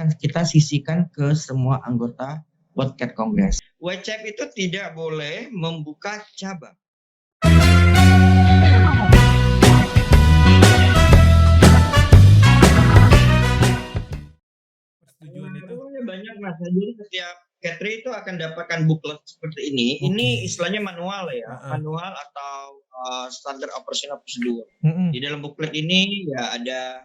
akan kita sisihkan ke semua anggota WordCat Congress. WCAP itu tidak boleh membuka cabang. Persetujuan itu Banyak mas, jadi setiap Catri itu akan dapatkan booklet seperti ini. Ini istilahnya manual ya, manual atau standard operational procedure. Di dalam booklet ini ya ada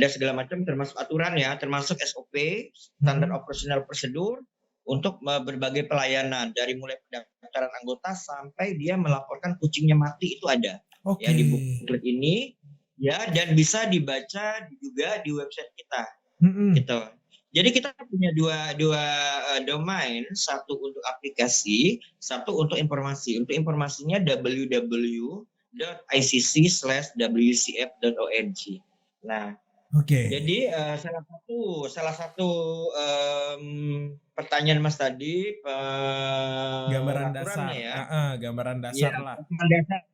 segala macam termasuk aturan ya, termasuk SOP, standard operational procedure untuk berbagai pelayanan dari mulai pendaftaran anggota sampai dia melaporkan kucingnya mati itu ada ya di booklet ini ya, dan bisa dibaca juga di website kita gitu. Jadi kita punya dua domain, satu untuk aplikasi, satu untuk informasi. Untuk informasinya www.icc/wcf.org. Nah, jadi salah satu pertanyaan Mas tadi, gambaran dasar ya. Gambaran dasar ya, lah.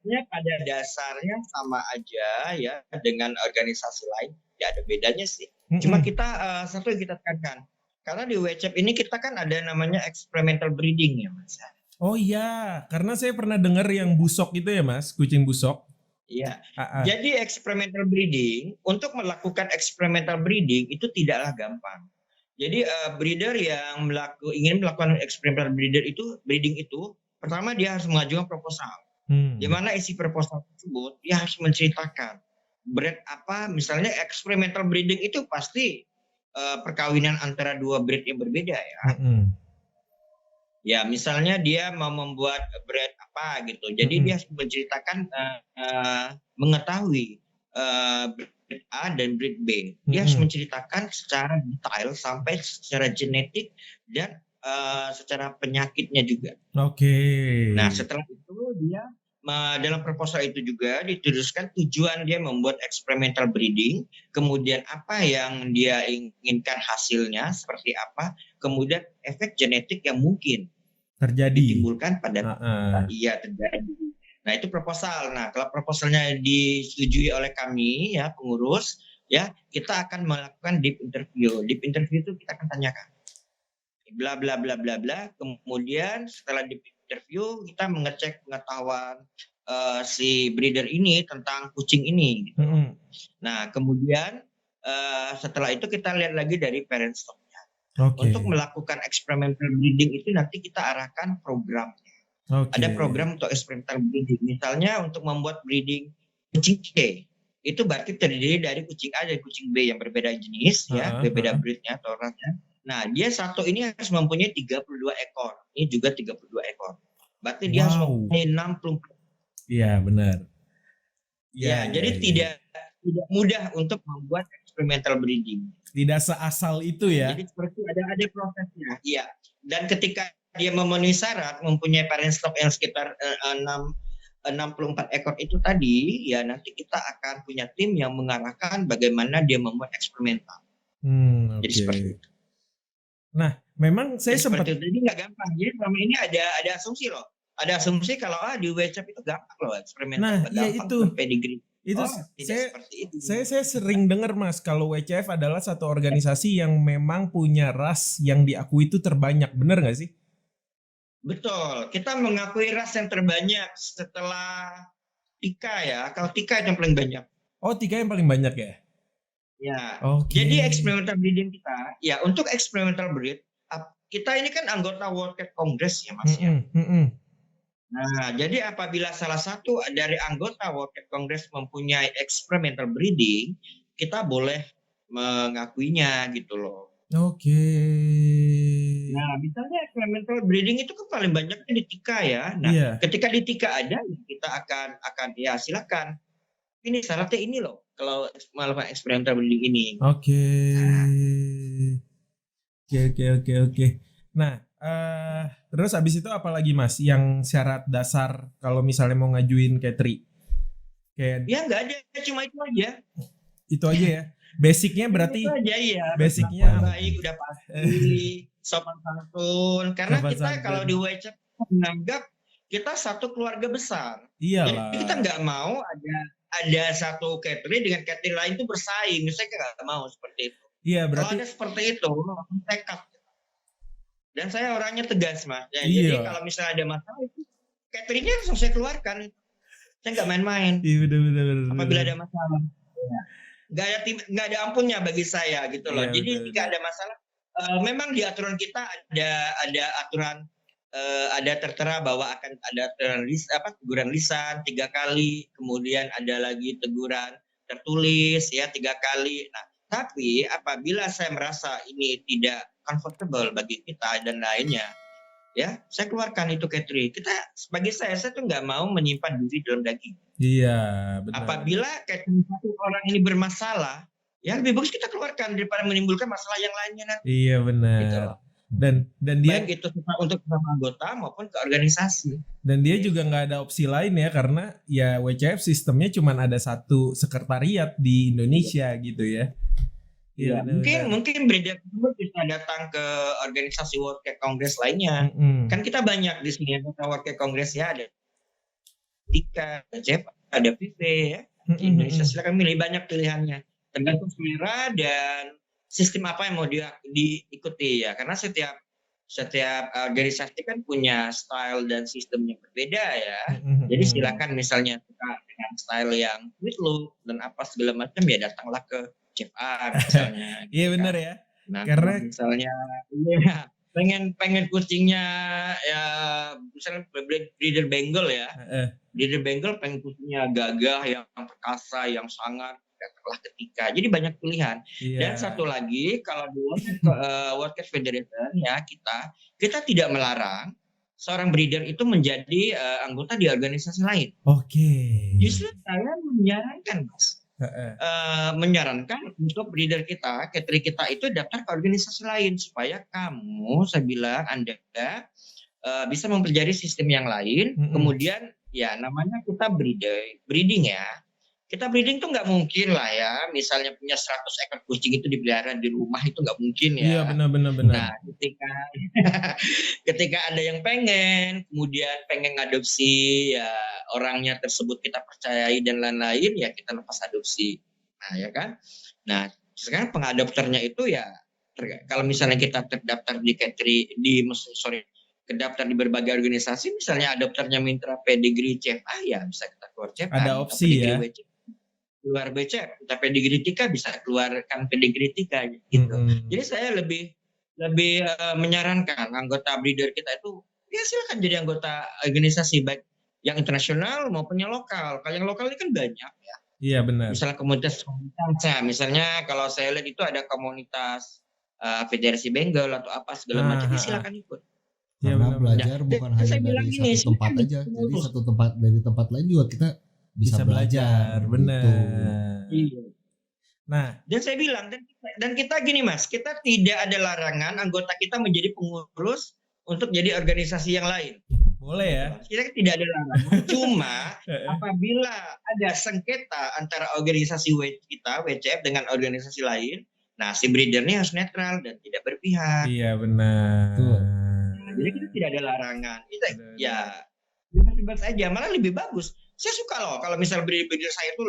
Pada dasarnya sama aja ya dengan organisasi lain, ya ada bedanya sih. Cuma kita satu yang kita tekankan, karena di WCAP ini kita kan ada namanya experimental breeding ya Mas. Oh iya, karena saya pernah dengar yang busok itu ya Mas, kucing busok. Iya. Jadi experimental breeding, untuk melakukan experimental breeding itu tidaklah gampang. Jadi breeder yang ingin melakukan experimental breeding itu, pertama dia harus mengajukan proposal. Di mana isi proposal tersebut dia harus menceritakan breed apa, misalnya experimental breeding itu pasti perkawinan antara dua breed yang berbeda ya. Ya, misalnya dia mau membuat breed apa gitu. Jadi dia harus menceritakan mengetahui breed A dan breed B. Dia harus menceritakan secara detail sampai secara genetik dan secara penyakitnya juga. Nah, setelah itu dia dalam proposal itu juga dituliskan tujuan dia membuat experimental breeding, kemudian apa yang dia inginkan hasilnya seperti apa, kemudian efek genetik yang mungkin ditimbulkan pada terjadi. Nah, itu proposal. Nah, kalau proposalnya disetujui oleh kami ya pengurus, ya kita akan melakukan deep interview. Deep interview itu kita akan tanyakan bla bla bla bla bla. Kemudian setelah deep interview kita mengecek pengetahuan si breeder ini tentang kucing ini. Gitu. Nah, kemudian setelah itu kita lihat lagi dari parent stock-nya. Untuk melakukan experimental breeding itu nanti kita arahkan programnya. Ada program untuk experimental breeding. Misalnya untuk membuat breeding kucing C, itu berarti terdiri dari kucing A dan kucing B yang berbeda jenis, ya, berbeda breednya atau rasnya. Nah, dia satu ini harus mempunyai 32 ekor. Ini juga 32 ekor. Berarti dia harus mempunyai 60. Iya, benar. Ya, jadi tidak mudah untuk membuat experimental breeding. Tidak seasal itu ya. Jadi seperti ada prosesnya. Iya. Dan ketika dia memenuhi syarat, mempunyai parent stock yang sekitar 64 ekor itu tadi, ya nanti kita akan punya tim yang mengarahkan bagaimana dia membuat eksperimental. Jadi seperti itu. Nah, memang saya sempat. Jadi nggak gampang. Jadi selama ini ada asumsi loh. Ada asumsi kalau di WCAP itu gampang loh eksperimental. Nah, iya itu. Pedigree. Itu saya sering dengar Mas, kalau WCF adalah satu organisasi yang memang punya ras yang diakui itu terbanyak, benar nggak sih? Betul, kita mengakui ras yang terbanyak setelah Tika ya. Kalau Tika yang paling banyak. Oh, Tika yang paling banyak ya? Ya, jadi experimental breeding kita, ya untuk experimental breed, kita ini kan anggota WordCat Congress ya Mas ya. Nah, jadi apabila salah satu dari anggota WordCat Congress mempunyai experimental breeding, kita boleh mengakuinya gitu loh. Nah, misalnya experimental breeding itu kan paling banyaknya di Tika ya. Nah, ketika di Tika ada, kita akan ya silakan. Ini syaratnya ini loh, kalau melakukan experimental breeding ini. Oke. Nah, terus abis itu apa lagi Mas yang syarat dasar kalau misalnya mau ngajuin Catri? Ya nggak ada, cuma itu aja. Itu aja ya. Basicnya berarti. Itu aja ya. Basicnya baik, udah pasti sopan santun. Karena kita kalau di WCAP menganggap kita satu keluarga besar. Iyalah. Jadi kita nggak mau ada satu Catri dengan Catri lain itu bersaing. Saya nggak mau seperti itu. Iya, Kalau berarti ada seperti itu, langsung tekad. Dan saya orangnya tegas, Mas. Ya, iya. jadi kalau misalnya ada masalah itu cateringnya langsung saya keluarkan. Saya nggak main-main. Iya, benar. Apabila ada masalah, ya. Nggak ada ampunnya bagi saya gitu loh. Iya, Jadi betul. nggak ada masalah. Memang di aturan kita ada aturan, ada tertera bahwa akan ada teguran lisan 3 kali, kemudian ada lagi teguran tertulis ya 3 kali. Nah, tapi apabila saya merasa ini tidak comfortable bagi kita dan lainnya, ya saya keluarkan itu Katri. Bagi saya tuh nggak mau menyimpan duri dalam daging. Iya, benar. Apabila Katri satu orang ini bermasalah, ya lebih bagus kita keluarkan daripada menimbulkan masalah yang lainnya nanti. Iya, benar. Gitu. Dan dia baik itu untuk bersama anggota maupun ke organisasi. Dan dia juga nggak ada opsi lain ya, karena ya WCF sistemnya cuma ada satu sekretariat di Indonesia gitu ya. Ya, mungkin breeder tersebut bisa datang ke organisasi World Cake Congress lainnya. Kan kita banyak di sini World Cake Congress ya, ada Tika, ada Jeff, ada Vive ya. Di Indonesia silakan milih, banyak pilihannya. Tergantung selera dan sistem apa yang mau diikuti ya. Karena setiap organisasi kan punya style dan sistem yang berbeda ya. Jadi silakan misalnya suka dengan style yang sweet look dan apa segala macam ya datanglah ke Chef A misalnya. Iya benar ya. Nah, karena misalnya ya, pengen kucingnya ya misalnya breeder Bengal ya. Breeder Bengal pengen kucingnya gagah yang perkasa yang sangat datanglah ketika. Jadi banyak pilihan. Dan satu lagi kalau di World Cake Federation ya kita tidak melarang seorang breeder itu menjadi anggota di organisasi lain. Oke. Justru saya menyarankan Mas. Menyarankan untuk breeder kita, catering kita itu daftar ke organisasi lain supaya saya bilang Anda bisa mempelajari sistem yang lain. Kemudian ya namanya kita breeding ya. Kita breeding tuh nggak mungkin lah ya, misalnya punya 100 ekor kucing itu dipelihara di rumah itu nggak mungkin ya. Iya benar. Nah ketika ada yang kemudian pengen ngadopsi ya orangnya tersebut kita percayai dan lain-lain ya kita lepas adopsi. Nah ya kan. Nah sekarang pengadopternya itu ya kalau misalnya kita terdaftar terdaftar di berbagai organisasi, misalnya adopternya minta pedigree CFA ya bisa kita keluar CFA. Ada opsi ya. Keluar BCF, kita pedigree Tika bisa keluarkan pedigree Tika gitu. Jadi saya lebih menyarankan anggota breeder kita itu ya silakan jadi anggota organisasi baik yang internasional maupun yang lokal. Kalau yang lokal ini kan banyak ya. Iya benar. Misalnya misalnya kalau saya lihat itu ada komunitas Federasi Bengal atau apa segala macam, silakan ikut. Karena belajar bukan hanya dari satu tempat aja, jadi dari tempat lain juga kita bisa belajar. Benar. Iya. Nah, dan saya bilang dan kita gini Mas, kita tidak ada larangan anggota kita menjadi pengurus untuk jadi organisasi yang lain. Boleh ya. Kita tidak ada larangan. Cuma apabila ada sengketa antara organisasi kita WCF dengan organisasi lain, nah si breedernya harus netral dan tidak berpihak. Iya benar. Jadi kita tidak ada larangan. Kita ya bebas-bebas aja, malah lebih bagus. Saya suka loh kalau misalnya breeder saya itu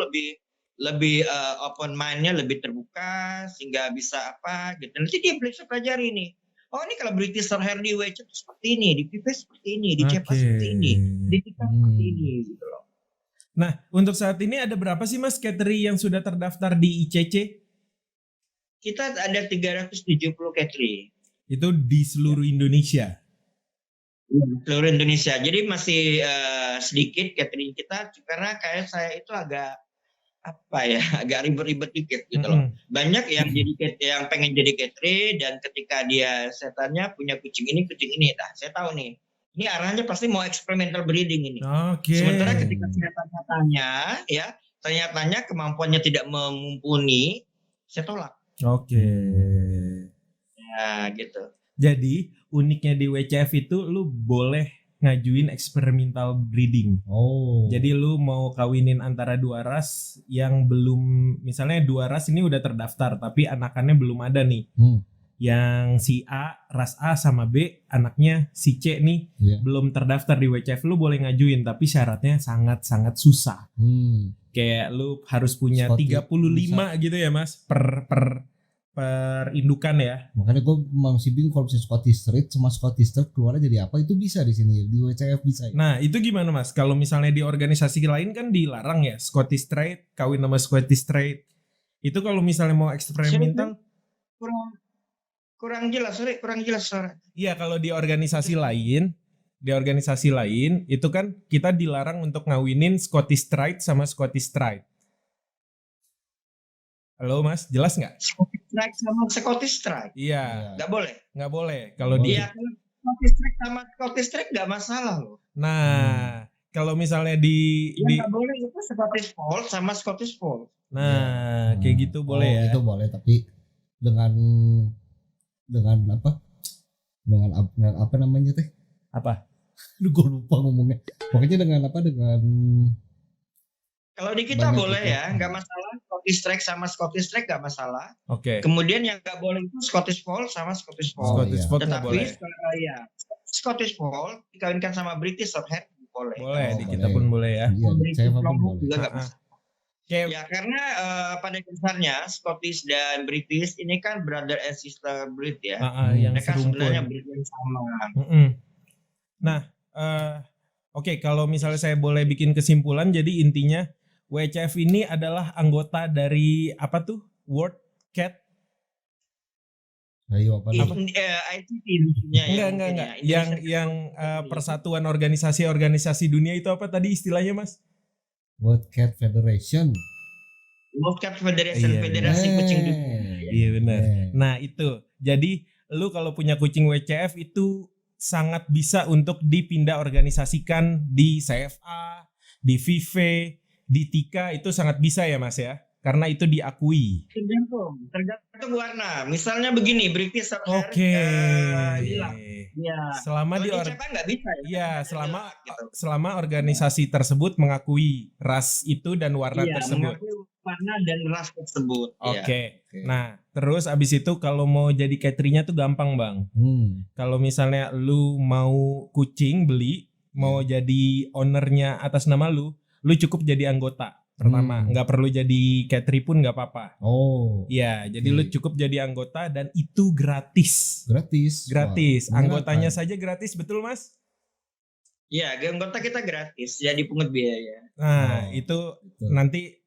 lebih open mind-nya, lebih terbuka sehingga bisa apa gitu. Nanti dia bisa pelajari nih. Oh ini kalau British Shorthair WCF itu seperti ini, di PV seperti ini, di CEPA seperti ini, di Tika seperti ini gitu loh. Nah, untuk saat ini ada berapa sih Mas catering yang sudah terdaftar di ICC? Kita ada 370 catering. Itu di seluruh Indonesia? Seluruh Indonesia. Jadi masih sedikit catering kita karena kayak saya itu agak agak ribet-ribet dikit gitu loh. Banyak yang yang pengen jadi catering dan ketika saya tanya punya kucing ini, nah saya tahu nih. Ini arahnya pasti mau experimental breeding ini. Sementara ketika saya tanya kemampuannya tidak mumpuni, saya tolak. Nah, gitu. Jadi uniknya di WCF itu lu boleh ngajuin experimental breeding. Jadi lu mau kawinin antara dua ras yang belum, misalnya dua ras ini udah terdaftar tapi anakannya belum ada nih. Yang si A, ras A sama B, anaknya si C nih belum terdaftar di WCF, lu boleh ngajuin tapi syaratnya sangat-sangat susah. Kayak lu harus punya 35 bisa. Gitu ya Mas per perindukan ya. Makanya gue masih bingung kalau misalnya Scottish Rite sama Scottish Rite keluarnya jadi apa, itu bisa di sini di WCF bisa ya? Nah itu gimana Mas? Kalau misalnya di organisasi lain kan dilarang ya, Scottish Rite, kawin sama Scottish Rite. Itu kalau misalnya mau eksperimental kurang jelas, sorry. Iya, kalau di organisasi lain itu kan kita dilarang untuk ngawinin Scottish Rite sama Scottish Rite. Halo Mas, jelas nggak? Scottish Rite sama Scottish Rite. Iya. Nggak boleh. Nggak boleh. Kalau di Scottish Rite sama Scottish Rite nggak masalah loh. Nah, kalau misalnya nggak boleh itu Scottish Fold sama Scottish Fold. Nah, kayak gitu boleh ya. Itu boleh, tapi dengan apa? Dengan apa namanya teh? Apa? Gue lupa ngomongnya. Pokoknya dengan kalau di kita boleh ya, nggak masalah. Scottish Rite sama Scottish Rite nggak masalah. Oke. Kemudian yang nggak boleh itu Scottish Fold sama Scottish Fold. Scottish Fold nggak boleh. Scottish Fold dikawinkan sama British Shorthair boleh. Boleh, di kita pun boleh ya. Iya, saya pun boleh. Juga nggak masalah. Ya karena pada dasarnya Scottish dan British ini kan brother and sister breed ya. Yang mereka sebenarnya breed yang sama. Nah, oke, kalau misalnya saya boleh bikin kesimpulan, jadi intinya WCF ini adalah anggota dari apa tuh? World Cat? Ayo apa? ICT maksudnya. Enggak. Yang persatuan organisasi dunia itu apa tadi istilahnya, Mas? World Cat Federation. World Cat Federation, Federasi Kucing Dunia. Iya benar. Nah itu, jadi lu kalau punya kucing WCF itu sangat bisa untuk dipindah organisasikan di CFA, di Vive, di Tika, itu sangat bisa ya Mas ya, karena itu diakui. Tergantung warna. Misalnya begini, British Shorthair. Ya. Selama di nggak bisa ya. Selama organisasi tersebut mengakui ras itu dan warna tersebut. Mengakui warna dan ras tersebut. Oke. Nah, terus abis itu kalau mau jadi cateringnya tuh gampang Bang. Kalau misalnya lu mau kucing beli, mau jadi ownernya atas nama lu cukup jadi anggota. Pertama, nggak perlu jadi catering pun nggak apa-apa. Iya, jadi lu cukup jadi anggota dan itu gratis. Gratis. Wah, anggotanya saja gratis, betul Mas? Iya, anggota kita gratis, jadi pungut biaya. Nah, itu nanti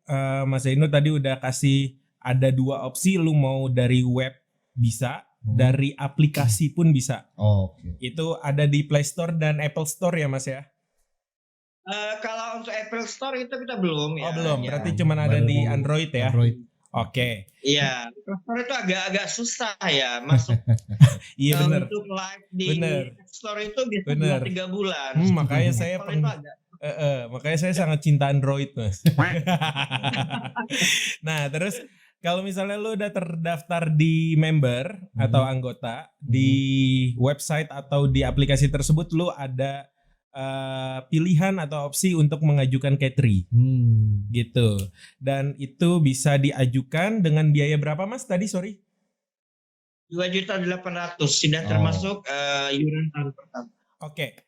Mas Zainu tadi udah kasih ada 2 opsi, lu mau dari web bisa, dari aplikasi pun bisa. Itu ada di Play Store dan Apple Store ya Mas ya? Kalau untuk Apple Store itu kita belum ya. Belum. Berarti cuma ada di Android ya. Oke. Iya, Apple Store itu agak susah ya masuk. Iya benar. Untuk live di Apple Store itu biasanya 3 bulan. Makanya saya makanya saya sangat cinta Android Mas. Nah terus kalau misalnya lu udah terdaftar di member atau anggota di website atau di aplikasi tersebut, lu ada pilihan atau opsi untuk mengajukan catering gitu, dan itu bisa diajukan dengan biaya berapa Mas tadi, sorry? 2.800.000 sudah termasuk iuran tahun pertama. Oke.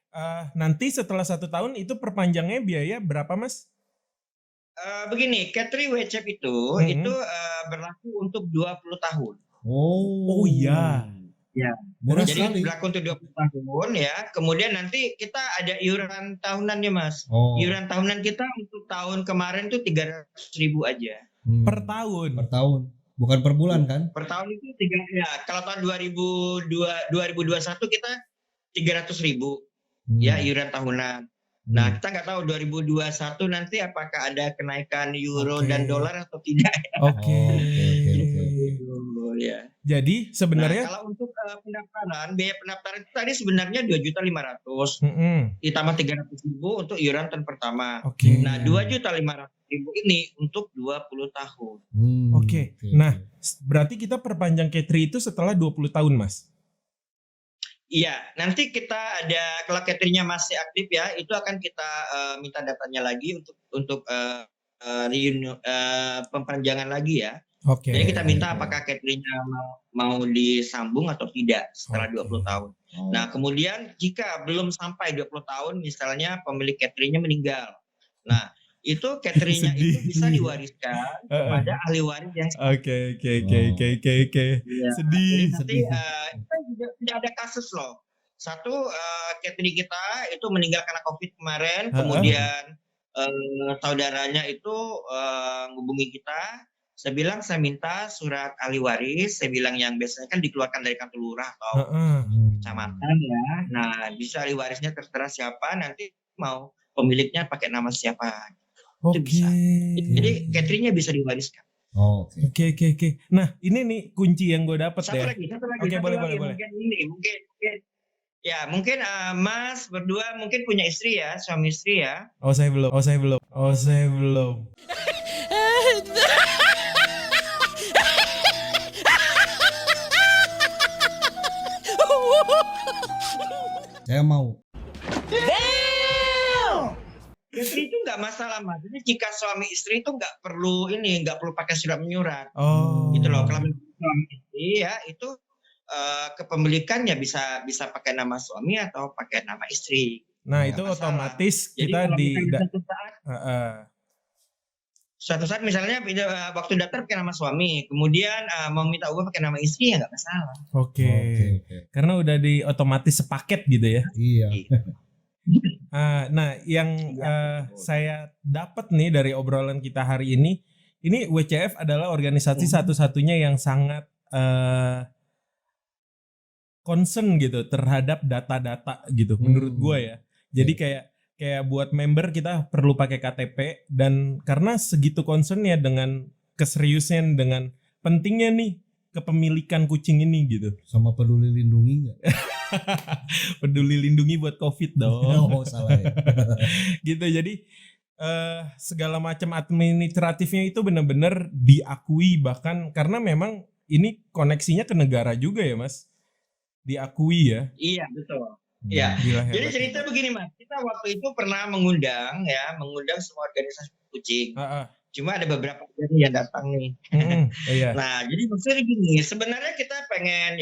Nanti setelah 1 tahun itu perpanjangnya biaya berapa Mas? Begini, catering WCF itu berlaku untuk 20 tahun. Oh iya. Ya, jadi berlaku untuk 20 tahun ya. Kemudian nanti kita ada iuran tahunannya Mas. Iuran tahunan kita untuk tahun kemarin tuh 300.000 aja. Per tahun. Bukan per bulan kan? Per tahun itu kalau tahun 2021 kita 300.000 ya iuran tahunan. Nah kita nggak tahu 2021 nanti apakah ada kenaikan euro dan dolar atau tidak. Ya. Jadi sebenarnya kalau untuk biaya pendaftaran itu tadi sebenarnya 2.500.000 ditambah 300.000 untuk iuran tahun pertama. Nah 2.500.000 ini untuk 20 tahun. Nah berarti kita perpanjang catering itu setelah 20 tahun Mas? Iya, nanti kita ada, kalau cateringnya masih aktif ya, itu akan kita minta datanya lagi untuk perpanjangan lagi ya. Jadi kita minta apakah cateringnya mau disambung atau tidak setelah 20 tahun. Nah kemudian jika belum sampai 20 tahun misalnya pemilik cateringnya meninggal. Nah itu cateringnya itu bisa diwariskan kepada ahli waris yang Oke. ya, Sedih. nanti kita juga tidak ada kasus loh. Satu catering kita itu meninggal karena COVID kemarin, kemudian saudaranya itu menghubungi kita. Saya bilang saya minta surat ahli waris, saya bilang yang biasanya kan dikeluarkan dari kantor lurah atau kecamatan ya. Nah, bisa ahli warisnya terserah siapa, nanti mau pemiliknya pakai nama siapa. Itu bisa. Jadi cateringnya bisa diwariskan. Oke. Nah, ini nih kunci yang gue dapat Satu ya. lagi. Oke, boleh. Mungkin Mas berdua mungkin punya istri ya, suami istri ya. Oh, saya belum. Saya mau. Istri itu nggak masalah, Mas. Jadi jika suami istri itu nggak perlu pakai surat menyurat. Gitu loh. Kalau suami istri ya itu kepemilikannya bisa pakai nama suami atau pakai nama istri. Nah, itu masalah. Otomatis kita suatu saat misalnya waktu daftar pakai nama suami, kemudian mau minta ubah pakai nama istri ya nggak masalah. Oke. Karena udah otomatis sepaket gitu ya. Iya. Nah, yang saya dapat nih dari obrolan kita hari ini WCF adalah organisasi satu-satunya yang sangat concern gitu terhadap data-data gitu menurut gue ya. Jadi kayak buat member kita perlu pakai KTP, dan karena segitu concernnya dengan keseriusan, dengan pentingnya nih kepemilikan kucing ini gitu. Sama peduli lindungi nggak? Peduli lindungi buat COVID dong. Oh, salah ya. Gitu, jadi segala macam administratifnya itu benar-benar diakui, bahkan karena memang ini koneksinya ke negara juga ya Mas. Diakui ya. Iya, betul. Ya, jadi cerita begini Mas, kita waktu itu pernah mengundang semua organisasi kucing. Cuma ada beberapa yang datang nih. Iya. Nah, jadi maksudnya gini, sebenarnya kita pengen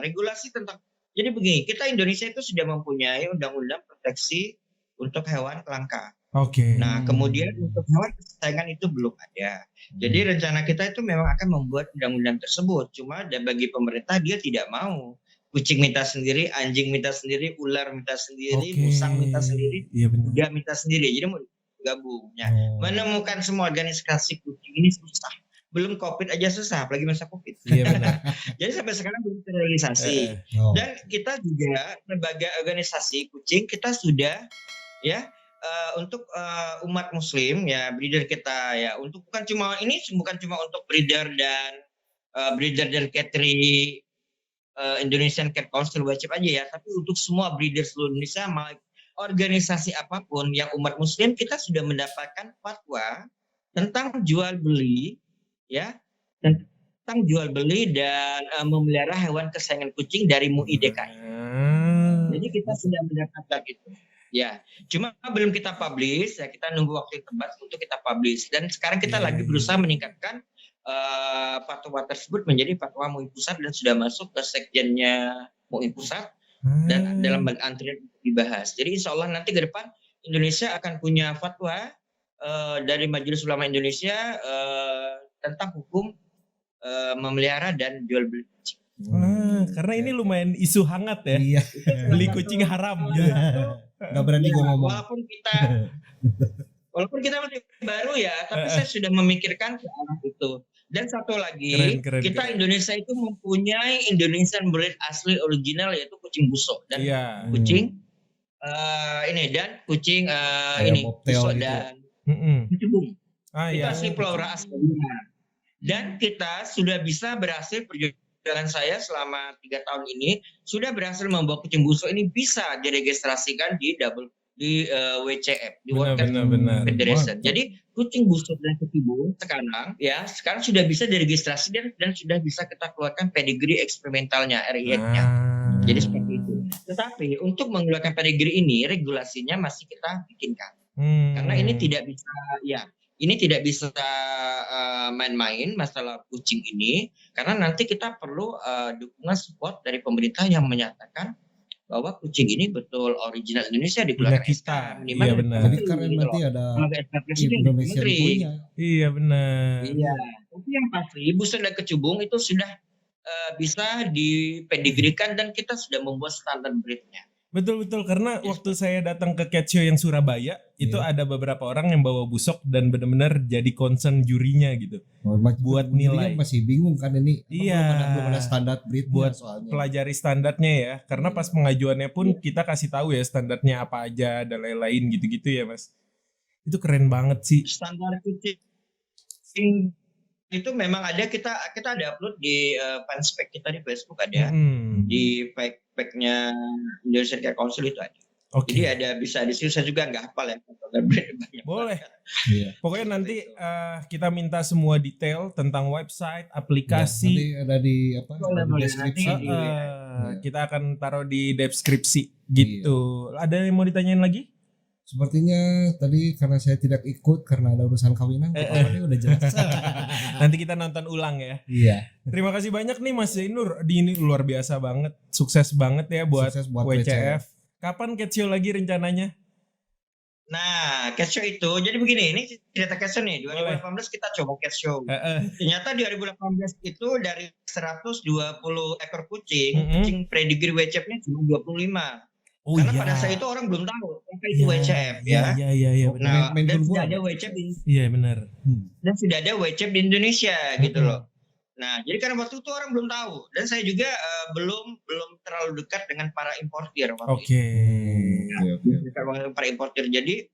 regulasi tentang. Jadi begini, kita Indonesia itu sudah mempunyai undang-undang proteksi untuk hewan langka. Oke. Nah, kemudian untuk hewan kesayangan itu belum ada. Jadi rencana kita itu memang akan membuat undang-undang tersebut. Cuma bagi pemerintah dia tidak mau. Kucing minta sendiri, anjing minta sendiri, ular minta sendiri, musang minta sendiri, kuda minta sendiri. Jadi mau gabung. Ya. Menemukan semua organisasi kucing ini susah. Belum COVID aja susah, apalagi masa COVID. Iya benar. Jadi sampai sekarang belum terrealisasi. Dan kita juga sebagai organisasi kucing kita sudah untuk umat Muslim ya, breeder kita ya, untuk bukan cuma untuk breeder dan catering Indonesian Cat Council wajib aja ya, tapi untuk semua breeder seluruh Indonesia, organisasi apapun yang umat Muslim, kita sudah mendapatkan fatwa tentang jual beli ya, tentang jual beli dan memelihara hewan kesayangan kucing dari MUI DKI. Jadi kita sudah mendapatkan itu. Ya, cuma belum kita publish ya, kita nunggu waktu yang tepat untuk kita publish, dan sekarang kita lagi berusaha meningkatkan fatwa tersebut menjadi fatwa MUI pusat dan sudah masuk ke sekjennya MUI pusat dan dalam antrian dibahas. Jadi insya Allah nanti ke depan Indonesia akan punya fatwa dari Majelis Ulama Indonesia tentang hukum memelihara dan jual beli kucing. Karena ini lumayan isu hangat ya. Iya. Beli kucing haram gitu. Gak berani gue ngomong. Walaupun kita masih baru ya, tapi saya sudah memikirkan ke arah itu. Dan satu lagi, keren. Indonesia itu mempunyai Indonesian breed asli original, yaitu kucing busok dan kucing kucing busok gitu. Dan kucing itu asli Flora aslinya. Dan kita sudah bisa berhasil perjalanan saya selama 3 tahun ini sudah berhasil membawa kucing busok ini bisa diregistrasikan di WCF, di World Cat Federation. Jadi kucing busok dan ketibu sekarang sudah bisa diregistrasi dan sudah bisa kita keluarkan pedigree eksperimentalnya, RIX-nya. Jadi seperti itu. Tetapi untuk mengeluarkan pedigree ini regulasinya masih kita bikinkan. Karena ini tidak bisa main-main masalah kucing ini, karena nanti kita perlu dukungan support dari pemerintah yang menyatakan bahwa kucing ini betul original Indonesia dikeluarkan kita. SK. Iya benar. Jadi keren nanti ada Indonesia punya. Iya benar. Iya. Tapi yang pasti busuk dan kecubung itu sudah bisa dipedigrikan dan kita sudah membuat standar breednya. Betul karena waktu saya datang ke Cat Show yang Surabaya itu ada beberapa orang yang bawa busok dan benar-benar jadi concern jurinya gitu. Buat nilai. Masih bingung kan ini. Iya. Belum ada standar breed buat soalnya. Pelajari standarnya ya. Karena pas pengajuannya pun kita kasih tahu ya standarnya apa aja dan lain-lain gitu-gitu ya Mas. Itu keren banget sih. Standar kucing itu memang ada, kita ada upload di fanspage kita di Facebook ada, di pack-nya Indonesian Cat Council itu ada. Jadi ada bisa di situ, saya juga nggak hafal ya. Banyak boleh. Iya. Pokoknya nanti kita minta semua detail tentang website, aplikasi. Nanti ada di apa? Di deskripsi. Kita akan taruh di deskripsi gitu. Ada yang mau ditanyain lagi? Sepertinya tadi karena saya tidak ikut karena ada urusan kawinan, ini udah jelas. Nanti kita nonton ulang ya. Iya. Terima kasih banyak nih Mas Zainur. Ini luar biasa banget, sukses banget ya buat WCF. Kapan Cat Show lagi rencananya? Nah, Cat Show itu jadi begini, ini cerita Cat Show nih. 2018 kita coba Cat Show. Ternyata 2018 itu dari 120 ekor kucing pedigree WCF-nya cuma 25. Karena pada saat itu orang belum tahu apa itu WCF ya. Iya. Nah, dan sudah ada WCF di Dan sudah ada WCF di Indonesia gitu loh. Nah, jadi karena waktu itu orang belum tahu dan saya juga belum terlalu dekat dengan para importir waktu itu. Para importir. Jadi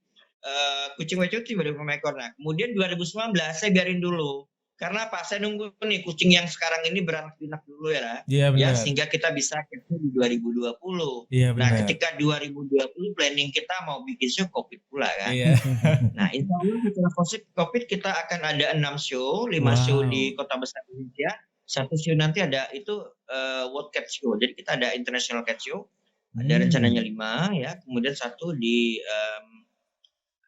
kucing WCF itu baru 5 ekor. Nah, kemudian 2019 saya biarin dulu. Karena Pak saya nunggu nih kucing yang sekarang ini beranak pinak dulu ya. Iya benar. Ya sehingga kita bisa ketemu di 2020. Iya benar. Nah, ketika 2020 planning kita mau bikin show Covid pula kan. Iya. Nah, insya Allah setelah Covid kita akan ada 6 show, 5 show di kota besar Indonesia. 1 show nanti ada itu World Cat Show. Jadi kita ada International Cat Show. Ada rencananya 5 ya. Kemudian 1 di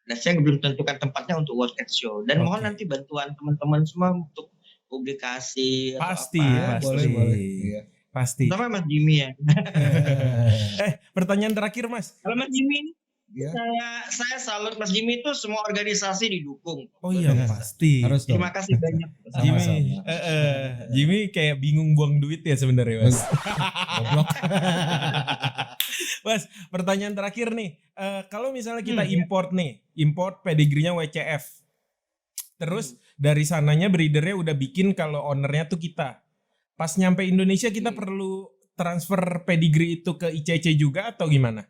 nah, saya belum tentukan tempatnya untuk World Cat Show dan mohon nanti bantuan teman-teman semua untuk publikasi pasti atau apa. Boleh. Iya. Pasti. Terutama Mas Jimmy ya. Pertanyaan terakhir Mas. Kalau Mas Jimmy saya salut Mas Jimmy itu semua organisasi didukung. Oh iya pasti. Harus dong. Terima kasih banyak. Jimmy kayak bingung buang duit ya sebenarnya Mas. Mas, pertanyaan terakhir nih. Kalau misalnya kita import pedigree-nya WCF. Terus dari sananya breedernya udah bikin kalau ownernya tuh kita. Pas nyampe Indonesia kita perlu transfer pedigree itu ke ICC juga atau gimana?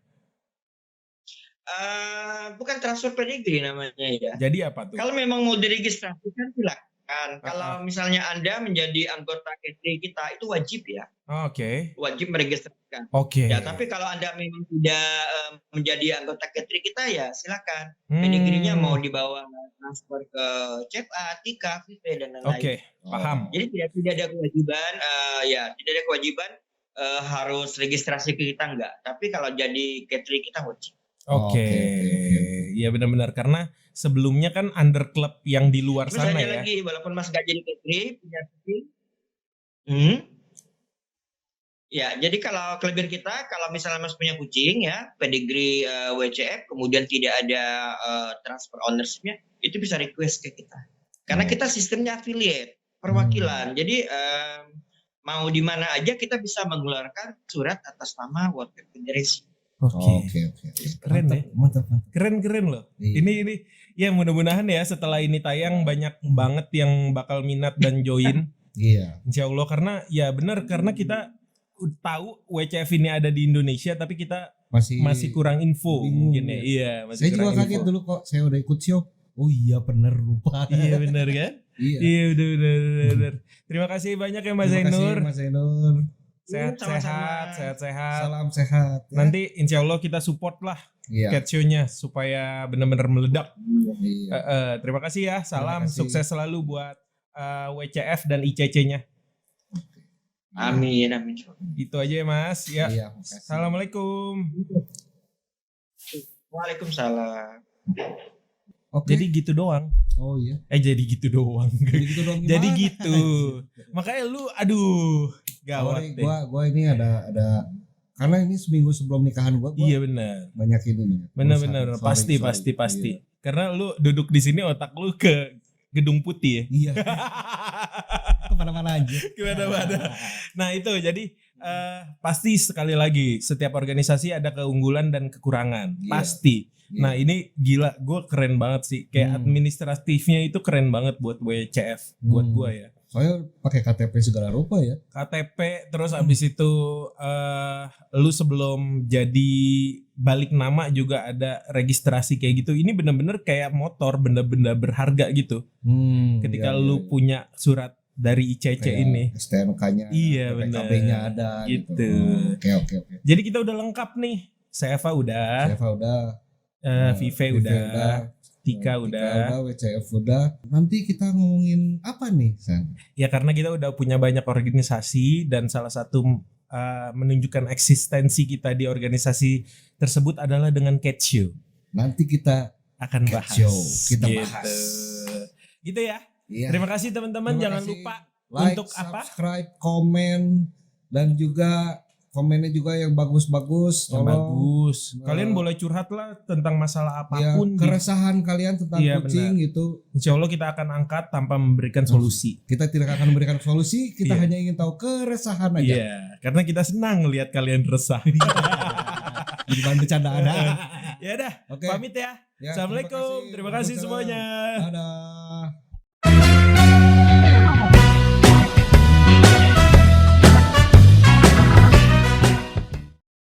Bukan transfer pedigree namanya ya. Jadi apa tuh? Kalau memang mau diregistrasikan silakan. Kalau misalnya Anda menjadi anggota Cat3 kita itu wajib ya. Wajib meregistrasikan. Ya, tapi kalau Anda memang tidak menjadi anggota Cat3 kita ya silakan. Pedigree-nya mau dibawa transfer ke CFA, TIKA, VP dan lain-lain. Paham. Jadi tidak ada kewajiban tidak ada kewajiban harus registrasi ke kita enggak. Tapi kalau jadi Cat3 kita wajib. Iya benar-benar karena sebelumnya kan under club yang di luar sana ya. Lagi walaupun Mas gak jadi Cat3 punya kucing. Ya, jadi kalau kelebihan kita kalau misalnya Mas punya kucing ya, pedigree WCF kemudian tidak ada transfer ownership-nya, itu bisa request ke kita. Karena kita sistemnya affiliate, perwakilan. Jadi mau di mana aja kita bisa mengeluarkan surat atas nama World Cat Federation. Oke. Keren ya. Mantap. Keren loh. Ini ya mudah-mudahan ya setelah ini tayang banyak banget yang bakal minat dan join. Iya. Insya Allah karena ya benar karena kita tahu WCF ini ada di Indonesia tapi kita masih kurang info mungkin ya. Iya, masih saya juga kaget dulu kok saya udah ikut show. Oh iya benar lupa. Iya benar kan? Iya udah. Terima kasih banyak ya Mas Zainur. Mas Zainur. Sehat-sehat. Salam sehat. Ya. Nanti insya Allah kita support lah Cat Show-nya supaya benar-benar meledak. Terima kasih ya. Salam sukses selalu buat WCF dan ICC-nya. Amin. Gitu aja ya Mas. Ya. Assalamualaikum. Waalaikumsalam. Jadi gitu doang. Oh iya. Jadi gitu doang. Jadi gitu. Makanya lu aduh gawat deh. Gua ini ada karena ini seminggu sebelum nikahan gua iya benar. Banyak ini nih. Benar. Pasti. Iya. Karena lu duduk di sini otak lu ke Gedung Putih ya. Iya. Kemana-mana aja. Kemana-mana. Nah itu jadi pasti sekali lagi setiap organisasi ada keunggulan dan kekurangan. Iya. Pasti. Iya. Nah ini gila, gue keren banget sih. Kayak administratifnya itu keren banget buat WCF, buat gue ya. Soalnya pakai KTP segala rupa ya. KTP terus abis itu lu sebelum jadi balik nama juga ada registrasi kayak gitu. Ini bener-bener kayak motor, benda-benda berharga gitu. Ketika lu punya surat dari ICC kayak ini, STNK-nya, iya benar, PKB-nya ada gitu. Oke. Jadi kita udah lengkap nih. Seva udah, Vive udah. Tika udah, WCF udah. Nanti kita ngomongin apa nih, San? Ya karena kita udah punya banyak organisasi dan salah satu menunjukkan eksistensi kita di organisasi tersebut adalah dengan Cat Show. Nanti kita akan bahas. Kita gitu. bahas. Gitu ya. Iya. Terima kasih teman-teman. Jangan lupa like, untuk subscribe, komen, dan juga komennya juga yang bagus-bagus. Bagus. Kalian boleh curhat lah tentang masalah apapun. Keresahan kalian tentang kucing gitu. Insya Allah kita akan angkat tanpa memberikan solusi. Kita tidak akan memberikan solusi. Kita hanya ingin tahu keresahan aja. Iya. Karena kita senang lihat kalian resah. Di bahan bercandaan. Ya udah. Pamit ya. Assalamualaikum. Terima kasih semuanya. Dadah.